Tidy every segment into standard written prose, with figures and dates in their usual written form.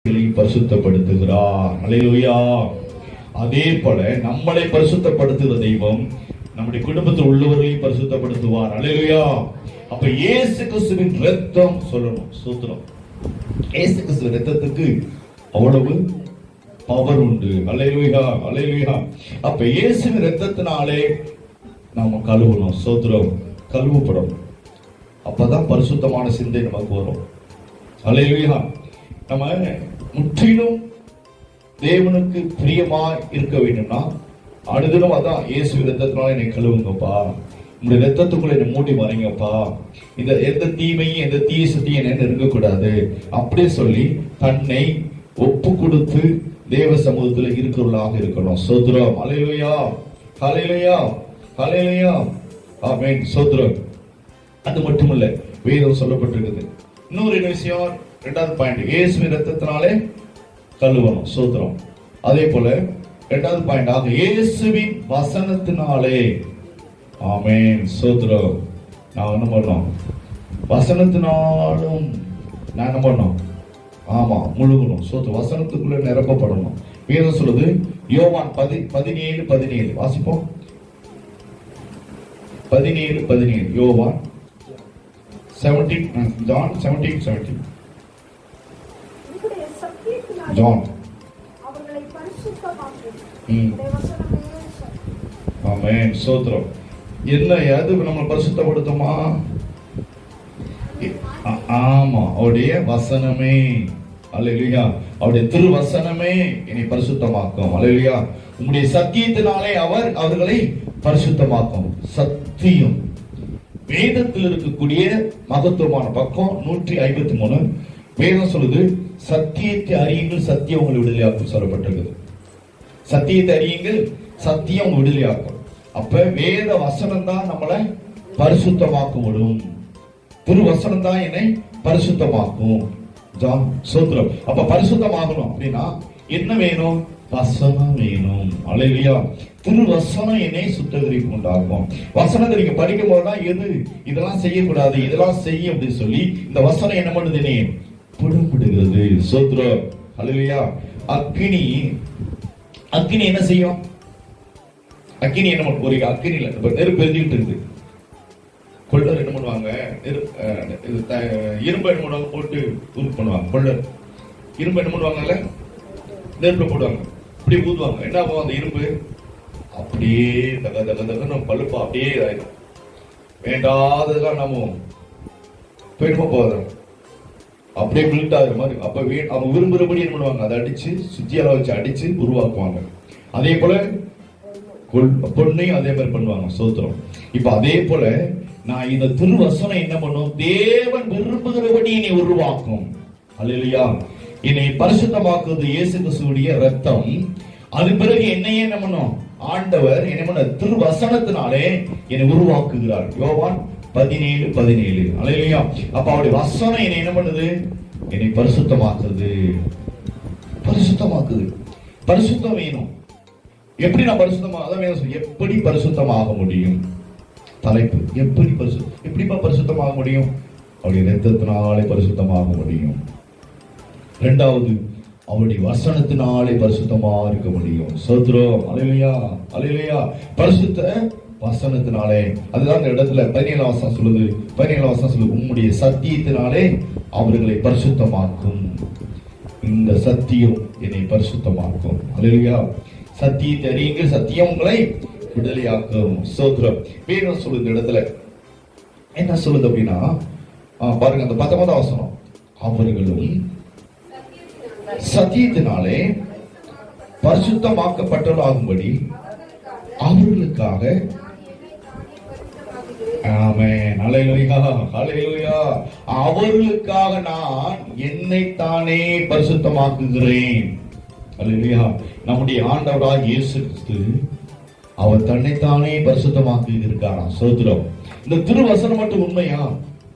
பரிசுத்தப்படுத்துகிறார். அல்லேலூயா. அதே போல நம்மளை பரிசுத்தப்படுத்துகிற தெய்வம் நம்முடைய குடும்பத்தில் உள்ளவர்களை பரிசுத்தப்படுத்துவார். அல்லேலூயா. அப்ப இயேசு கிறிஸ்துவின் இரத்தம் சொல்லணும். சூத்திரம். இயேசு கிறிஸ்துவின் இரத்தத்துக்கு அவ்வளவு பவர் உண்டு. அல்லேலூயா, அல்லேலூயா. அப்ப இயேசுவின் இரத்தத்தினாலே நாம கழுவணும். சூத்திரம். கழுவப்படும். அப்பதான் பரிசுத்தமான சிந்தை நமக்கு வரும். அல்லேலூயா. நம்ம முற்றிலும் தேவனுக்கு பிரியமா இருக்க வேண்டும்னா அனுதினம் அதான் இயேசு இரத்தத்தினால என்னை கழுவுங்கப்பா, இந்த இரத்தத்துக்குள்ள என்னை மூடி வரீங்கப்பா, இந்த எந்த தீமையும் எந்த தீய சக்தியும் என்ன இருக்கக்கூடாது அப்படி சொல்லி தன்னை ஒப்பு கொடுத்து தேவ சமூகத்தில் இருக்கிறவர்களாக இருக்கணும். சோத்ரம். அல்லேலூயா, ஹல்லேலூயா, ஹல்லேலூயா, ஆமென். சோத்ரம். அது மட்டுமல்ல, வேதம் சொல்லப்பட்டிருக்குது. இன்னொரு விஷயம், இரண்டாவது பாயிண்ட், இயேசுவின் இரத்தத்தினாலே கழுவணும். சோத்திரம். அதே போல இரண்டாவது பாயிண்ட் ஆக இயேசுவின் வசனத்தினாலே. ஆமென். சோத்திரம். நான் என்ன பண்ணோம்? வசனத்தினாலும் நான் என்ன பண்ணோம்? ஆமா, முழுகணும். சோத்திரம். வசனத்துக்குள்ள நிரப்பப்படணும். வேதம் சொல்லுது, யோவான் 17:17 வாசிப்போம். 17:17 யோவான் 17, John 17:17. John. ஆமென். சோத்ரம். என்ன அது நம்ம பரிசுத்தப்படுத்துமா? ஆமா, அவருடைய வசனமே. அல்லேலூயா. அவருடைய திருவசனமே என்னை பரிசுத்தமாக்கும். அல்லேலூயா. உம்முடைய சத்தியத்தினாலே அவர்களை பரிசுத்தமாக்கும். சத்தியம் வேதத்தில் இருக்கக்கூடிய மகத்துவமான பக்கம் 153. வேதம் சொல்லுது, சத்தியத்தை அறியுங்கள், சத்தியம் உங்களை விடுதலையாக்கும் சொல்லப்பட்டிருக்குது. சத்தியத்தை அறியுங்கள், சத்தியம் உங்களை விடுதலையாக்கும். அப்ப வேத வசனம் தான் நம்மளை பரிசுத்தமாக்க விடும். திருவசனம் தான் என்னை பரிசுத்தமாக்கும். ஜான். சோத்ரம். அப்ப பரிசுத்தமாகணும் அப்படின்னா என்ன வேணும்? வசனம் வேணும். அல்லேலூயா. திருவசனம் என்னை சுத்தகரிப்பு உண்டாகும். வசனத்தை நீங்க படிக்கும் போதுதான் எது இதெல்லாம் செய்யக்கூடாது, இதெல்லாம் செய்ய அப்படின்னு சொல்லி இந்த வசனம் என்ன பண்ணுது? புடப்படுகிறது. சோத்ரம். அல்லேலூயா. அக்கினி என்ன செய்யும்? அக்கினி என்ன பண்ணும்? ஒரு அக்கினில நெருப்பு எரிஞ்சுக்கிட்டு இருக்குது. கொள்ளர் என்ன பண்ணுவாங்க? இரும்பு என்ன பண்ணுவாங்க? போட்டு ஊருக்கு பண்ணுவாங்க. கொள்ளர் இரும்பு என்ன பண்ணுவாங்கல்ல, நெருப்புல போடுவாங்க, இப்படி ஊதுவாங்க. என்ன ஆகும்? அந்த இரும்பு அப்படியே தக தக தக பழுப்பா அப்படியே ஆயிடும். வேண்டாததெல்லாம் நம்ம போயிடுமா போதும், அப்படியே மில்ட் ஆகுற மாதிரி. அப்ப அவங்க விரும்புறபடி என்ன பண்ணுவாங்க? அதை அடிச்சு சுத்தியால வச்சு அடிச்சு உருவாக்குவாங்க. அதே போல பொண்ணையும் அதே மாதிரி பண்ணுவாங்க. சோத்திரம். இப்ப அதே போல நான் இந்த திருவசனம் என்ன பண்ணும்? தேவன் விரும்புகிறபடி என்னை உருவாக்கும். அல்லேலூயா. என்னை பரிசுத்தமாக்குவது இயேசு கிறிஸ்துவுடைய இரத்தம். அது பிறகு என்னையே என்ன பண்ணும்? ஆண்டவர் என்ன பண்ண? திருவசனத்தினாலே என்னை உருவாக்குகிறார். யோவான் 17:17. அல்லேலூயா. அப்ப அவருடைய வசனம் என்னை என்ன பண்ணுது? என்னை பரிசுத்தமாக்குது. பரிசுத்தமாக்குது. பரிசுத்தம் வேணும். எப்படி நான் எப்படி பரிசுத்தமாக முடியும்? தலைப்பு, எப்படிப்பா பரிசுத்தமாக முடியும்? அவருடைய இரத்தத்தினாலே பரிசுத்தமாக முடியும். இரண்டாவது, அவருடைய வசனத்தினாலே பரிசுத்தமா இருக்க முடியும். சோத்ரம். அல்லேலூயா, அல்லேலூயா. பரிசுத்த வசனத்தினாலே. அதுதான் இந்த இடத்துல 17 வசனம் சொல்லுது. 17 வசனம் சொல்லுது, உம்முடைய சத்தியத்தினாலே அவர்களை பரிசுத்தமாக்கும். இந்த சத்தியம் என்னை பரிசுத்தமாக்கும். அல்லேலூயா. சத்தியத்தை அறியுங்கள், சத்தியம் உங்களை விடுதலையாக்கும். சோத்ரம். வேதம் சொல்லுது இந்த இடத்துல என்ன சொல்லுது அப்படின்னா, பாருங்க அந்த 19 வசனம், அவர்களும் சத்தியத்தினாலே பரிசுத்தமாக்கப்பட்டவர்களாகும்படி அவர்களுக்காக. ஆமென். அல்லேலூயா, அல்லேலூயா. அவர்களுக்காக நான் என்னைத்தானே பரிசுத்தமாக்குகிறேன். அல்லேலூயா. நம்முடைய ஆண்டவராகிய இயேசு கிறிஸ்து அவர் தன்னைத்தானே பரிசுத்தமாக்கி இருக்காராம். சோத்திரம். இந்த திருவசனம் மட்டும் உண்மையா?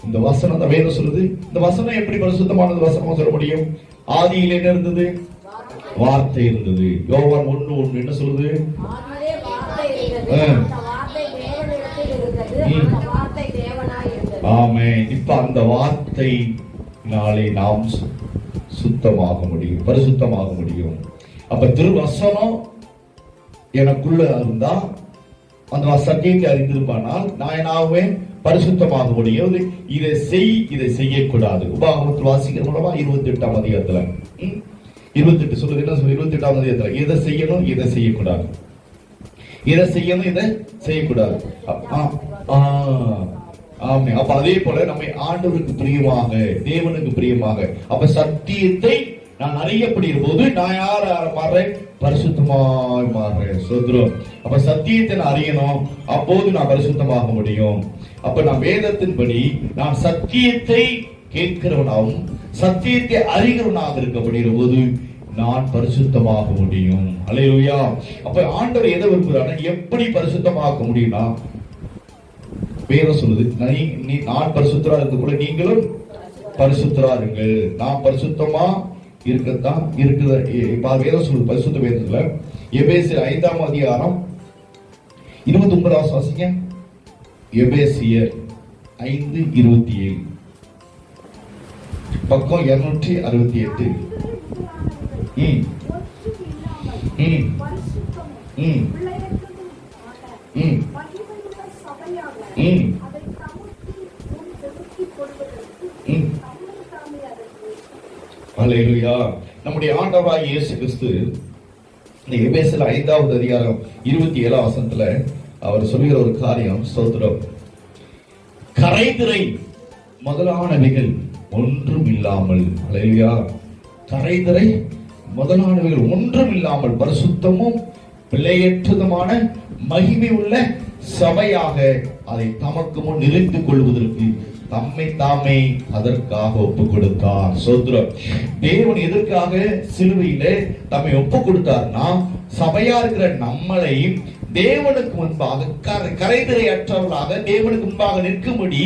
இந்த வசனம் தான் வேதம் சொல்லுது. இந்த வசனம் எப்படி பரிசுத்தமானது வசனமா சொல்ல முடியும்? ஆதியில் என்ன இருந்தது? வார்த்தை இருந்தது. யோவான் 1:1 என்ன சொல்லுது? ஆமென். இப்ப அந்த வார்த்தை நாளை நாம் சுத்தமாக முடியும், பரிசுத்தமாக முடியும். அப்ப திருவசனம் எனக்குள்ள இருந்தா அந்த சத்தியத்தை அறிந்திருப்பானால் நான் என்னாவே பரிசுத்தமாக முடியும். இதை செய், இதை செய்யக்கூடாது. உபாகமத்தில் வாசிக்கிற மூலமா 28ஆம் அதிகாரத்துல 28 சொல்லுது. என்ன சொல்லு? 28ஆம் அதிகாரத்துல எதை செய்யணும், எதை செய்யக்கூடாது, எதை செய்யணும், இதை செய்யக்கூடாது. ஆமே. அப்ப அதே போல நம்ம ஆண்டவருக்கு பிரியமாக, தேவனுக்கு பிரியமாக, அப்ப சத்தியத்தை நான் அறியப்படுகிற போது நான் யார் மாறுறேன்? பரிசுத்தமாய் மாறுறேன். சோதரம். அப்ப சத்தியத்தை நான் அறியணும், அப்போது நான் பரிசுத்தமாக முடியும். அப்ப நான் வேதத்தின்படி நான் சத்தியத்தை கேட்கிறவனாகவும் சத்தியத்தை அறிகிறவனாக இருக்கப்படுகிற போது நான் பரிசுத்தமாக முடியும். அல்லேலூயா. அப்ப ஆண்டவர் எதை விரும்புகிறார்? எப்படி பரிசுத்தமாக்க முடியும்னா வேதம் சொல்லுது, நான் பரிசுத்தரா இருக்க கூட நீங்களும் பரிசுத்தரா இருங்கள். நான் பரிசுத்தமா இருக்கத்தான் இருக்குது. வேதம் சொல்லுது பரிசுத்த வேதத்துல எபேசியர் 5ஆம் அதிகாரம் 29 வாசிங்க. எபேசியர் 5:27 பக்கம் 268. அல்லேலூயா. நம்முடைய ஆண்டவராகிய இயேசு கிறிஸ்து இந்த எபேசியர் 5ஆவது அதிகாரம் 27ஆம் வசனத்துல அவர் சொல்லுகிற ஒரு காரியம், ஸ்தோத்திரம், கரைதிரை முதலானவைகள் ஒன்றும் இல்லாமல், அல்லேலூயா, கரைதிரை முதலானவைகள் ஒன்றும் இல்லாமல் பரிசுத்தமும் பிழையற்றதுமான மகிமை உள்ள சபையாக அதை தமக்கு முன் நிறுத்தி கொள்வதற்கு தம்மை தாமே அதற்காக ஒப்பு கொடுத்தார். சோத்ரம். தேவன் எதற்காக சிலுவையிலே தம்மை ஒப்பு கொடுத்தார்னா சபையா இருக்கிற நம்மளை தேவனுக்கு முன்பாக கரைதிரை அற்றவர்களாக தேவனுக்கு முன்பாக நிற்கும்படி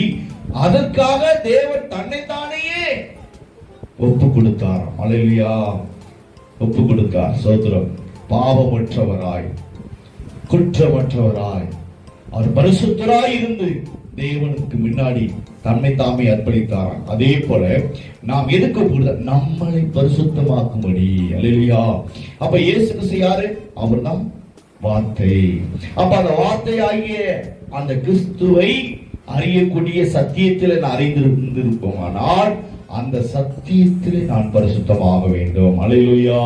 அதற்காக தேவன் தன்னைத்தானேயே ஒப்பு கொடுத்தார். அல்லேலூயா. ஒப்பு கொடுத்தார். சோத்ரம். பாவமற்றவராய் குற்றமற்றவராய் அவர் பரிசுத்தராய் இருந்து தேவனுக்கு முன்னாடி தன்னை தாமே அர்ப்பணித்தாராம். அதே போல நாம் எதுக்கு நம்மளை பரிசுத்தமாக்கும்படி. அல்லேலூயா. அப்ப இயேசு கிறிஸ்து யாரு? அவர்தான் வார்த்தை. அப்ப அந்த வார்த்தையாகிய அந்த கிறிஸ்துவை அறியக்கூடிய சத்தியத்தில் நான் அறிந்திருப்போமானால் அந்த சத்தியத்திலே நான் பரிசுத்தமாக வேண்டும். அல்லேலூயா.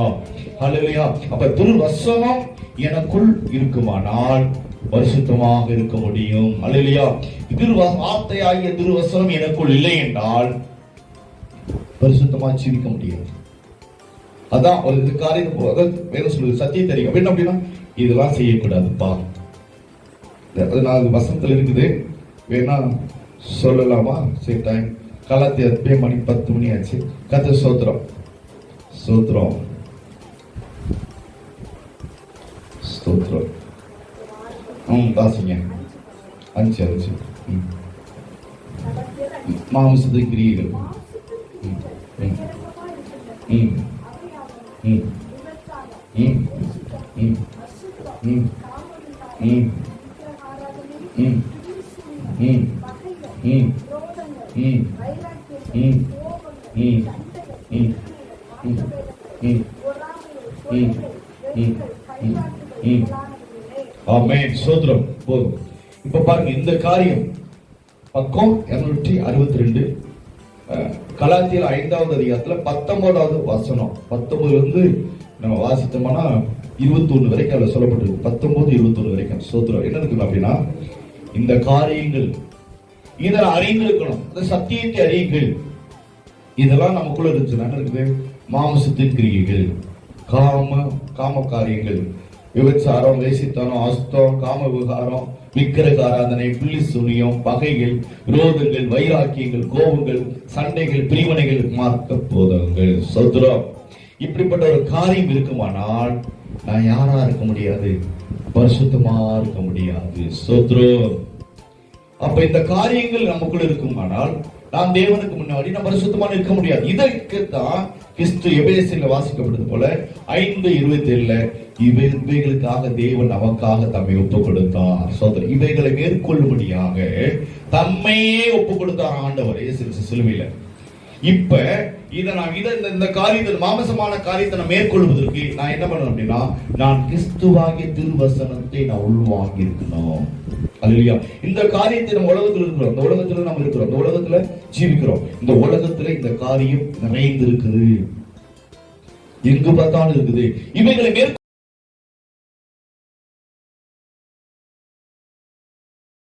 அல்லேலூயா. அப்ப திருவசனம் எனக்குள் இருக்குமானால் பரிசுத்தமாக இருக்க முடியும். அல்லேலூயா. வார்த்தையாகிய திருவசனம் எனக்குள் இல்லை என்றால் பரிசுத்தமா ஜீவிக்க முடியாது. அதான் ஒரு இது காரியம் வேதம் சொல்லுது, சத்தியம் தெரியும் அப்படின்னு. அப்படின்னா இதெல்லாம் செய்யக்கூடாதுப்பா. 14 வசனத்துல இருக்குது, வேணா சொல்லலாமா? சரி, டைம் கலாத்தியர் மணி 10 மணி ஆச்சு. கர்த்தர் ஸ்தோத்திரம். ஸ்தோத்திரம். ஸ்தோத்திரம். வாசிங்க. 5 மாம்சத்து கிரியைகள். ஆமென். ஸ்தோத்திரம். போதும். இப்ப பாருங்க, இந்த காரியம் பக்கம் 262 கலாத்தியர் 5ஆவது அதிகாரத்துல 19வது வசனம் 19 இருந்து நம்ம வாசித்தோம்னா 21 வரைக்கும் அதுல சொல்லப்பட்டிருக்கு. 19, 21 வரைக்கும். ஸ்தோத்திரம். என்ன இருக்கு அப்படின்னா, இந்த காரியங்கள் இதை அறிந்திருக்கணும். இந்த சத்தியத்தை அறியுங்கள். இதெல்லாம் நமக்குள்ள இருந்துச்சுன்னா இருக்குது மாம்சத்தின் கிரியைகள், காம காரியங்கள், விபச்சாரம், வேசித்தனம், அஸ்தம், காம விகாரம், விக்கிரக ஆராதனை, பில்லி சூனியம், பகைகள், விரோதங்கள், வைராக்கியங்கள், கோபங்கள், சண்டைகள், பிரிவினைகள், மார்க்க போதகங்கள். சோத்ரம். இப்படிப்பட்ட ஒரு காரியம் இருக்குமானால் நான் யாரா இருக்க முடியாது? பரிசுத்தமா இருக்க முடியாது. சோத்ரம். அப்ப இந்த காரியங்கள் நமக்குள்ள இருக்குமானால் நாம் தேவனுக்கு முன்னாடி நம்ம பரிசுத்தமா இருக்க முடியாது. இதற்குத்தான் கிறிஸ்து எபேசியர்ல வாசிக்கப்படுது போல 5:27 இவைகளுக்காக தேவன் நமக்காக தம்மை ஒப்பு கொடுத்தார். சோதரர், இவைகளை மேற்கொள்ளும்படியாக தம்மையே ஒப்பு கொடுத்தார் ஆண்டவர் இயேசு சிலுவையில. இப்ப இந்த காரியத்தை, மாமசமான காரியத்தை நான் மேற்கொள்வதற்கு நான் என்ன பண்ணணும் அப்படின்னா, நான் கிறிஸ்துவாகிய திருவசனத்தை நான் உள்வாங்கி இருக்கணும். அல்லேலூயா. இந்த காரியத்தை நம்ம உலகத்தில் இருக்கிறோம், இந்த உலகத்துல நம்ம இருக்கிறோம், இந்த உலகத்துல ஜீவிக்கிறோம். இந்த உலகத்துல இந்த காரியம் நிறைந்து இருக்குது, எங்கு பார்த்தாலும் இருக்குது. இவைகளை